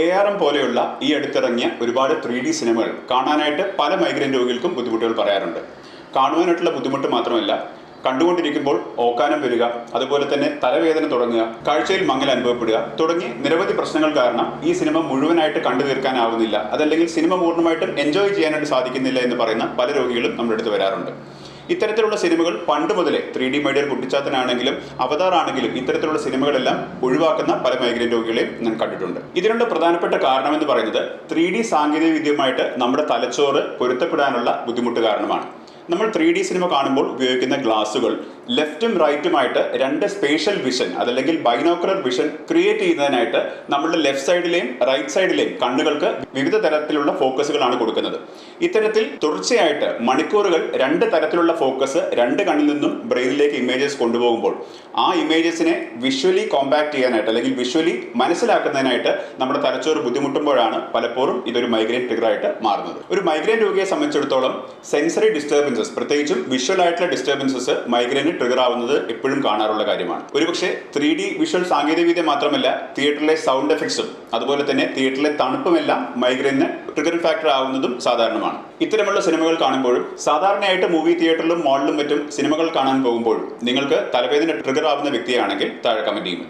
ARM പോലെയുള്ള ഈ അടുത്തിറങ്ങിയ ഒരുപാട് 3D സിനിമകൾ കാണാനായിട്ട് പല മൈഗ്രെയിൻ രോഗികൾക്കും ബുദ്ധിമുട്ടുകൾ പറയാറുണ്ട്. കാണുവാനായിട്ടുള്ള ബുദ്ധിമുട്ട് മാത്രമല്ല, കണ്ടുകൊണ്ടിരിക്കുമ്പോൾ ഓക്കാനം വരിക, അതുപോലെ തന്നെ തലവേദന തുടങ്ങുക, കാഴ്ചയിൽ മങ്ങൽ അനുഭവപ്പെടുക തുടങ്ങി നിരവധി പ്രശ്നങ്ങൾ കാരണം ഈ സിനിമ മുഴുവനായിട്ട് കണ്ടു തീർക്കാനാവുന്നില്ല, അതല്ലെങ്കിൽ സിനിമ പൂർണ്ണമായിട്ടും എൻജോയ് ചെയ്യാനായിട്ട് സാധിക്കുന്നില്ല എന്ന് പറയുന്ന പല രോഗികളും നമ്മുടെ അടുത്ത് വരാറുണ്ട്. ഇത്തരത്തിലുള്ള സിനിമകൾ പണ്ട് മുതലേ 3D മൈഡിയർ കുട്ടിച്ചാത്തനാണെങ്കിലും അവതാർ ആണെങ്കിലും ഇത്തരത്തിലുള്ള സിനിമകളെല്ലാം ഒഴിവാക്കുന്ന പല മൈഗ്രെയിൻ രോഗികളെയും ഞാൻ കണ്ടിട്ടുണ്ട്. ഇതിനുള്ള പ്രധാനപ്പെട്ട കാരണം എന്ന് പറയുന്നത് 3D സാങ്കേതിക വിദ്യയുമായിട്ട് നമ്മുടെ തലച്ചോറ് പൊരുത്തപ്പെടാനുള്ള ബുദ്ധിമുട്ട് കാരണമാണ്. നമ്മൾ 3D സിനിമ കാണുമ്പോൾ ഉപയോഗിക്കുന്ന ഗ്ലാസുകൾ ലെഫ്റ്റും റൈറ്റുമായിട്ട് രണ്ട് സ്പേഷ്യൽ വിഷൻ അതല്ലെങ്കിൽ ബൈനോക്കുലർ വിഷൻ ക്രിയേറ്റ് ചെയ്യുന്നതിനായിട്ട് നമ്മളുടെ ലെഫ്റ്റ് സൈഡിലെയും റൈറ്റ് സൈഡിലെയും കണ്ണുകൾക്ക് വിവിധ തരത്തിലുള്ള ഫോക്കസുകളാണ് കൊടുക്കുന്നത്. ഇത്തരത്തിൽ തുടർച്ചയായിട്ട് മണിക്കൂറുകൾ രണ്ട് തരത്തിലുള്ള ഫോക്കസ് രണ്ട് കണ്ണിൽ നിന്നും ബ്രെയിനിലേക്ക് ഇമേജസ് കൊണ്ടുപോകുമ്പോൾ ആ ഇമേജസിനെ വിഷ്വലി കോമ്പാക്ട് ചെയ്യാനായിട്ട് അല്ലെങ്കിൽ വിഷ്വലി മനസ്സിലാക്കുന്നതിനായിട്ട് നമ്മുടെ തലച്ചോറ് ബുദ്ധിമുട്ടുമ്പോഴാണ് പലപ്പോഴും ഇതൊരു മൈഗ്രെയിൻ ട്രിഗറായിട്ട് മാറുന്നത്. ഒരു മൈഗ്രെയിൻ രോഗിയെ സംബന്ധിച്ചിടത്തോളം സെൻസറി ഡിസ്റ്റർബൻസസ്, പ്രത്യേകിച്ചും വിഷ്വൽ ആയിട്ടുള്ള ഡിസ്റ്റർബൻസസ് മൈഗ്രെയിന് ട്രിഗർ ആവുന്നത് എപ്പോഴും കാണാറുള്ള കാര്യമാണ്. ഒരുപക്ഷെ 3D വിഷ്വൽ സാങ്കേതികവിദ്യ മാത്രമല്ല, തിയേറ്ററിലെ സൗണ്ട് എഫക്ട്സും അതുപോലെ തന്നെ തിയേറ്ററിലെ തണുപ്പുമെല്ലാം മൈഗ്രെയിന് ട്രിഗർ ഫാക്ടർ ആവുന്നതും സാധാരണമാണ്. ഇത്തരമുള്ള സിനിമകൾ കാണുമ്പോഴും സാധാരണയായിട്ട് മൂവി തിയേറ്ററിലും മാളിലും മറ്റും സിനിമകൾ കാണാൻ പോകുമ്പോഴും നിങ്ങൾക്ക് തലവേദന ട്രിഗർ ആവുന്ന വ്യക്തിയാണെങ്കിൽ താഴെ കമന്റ് ചെയ്യുമല്ലോ.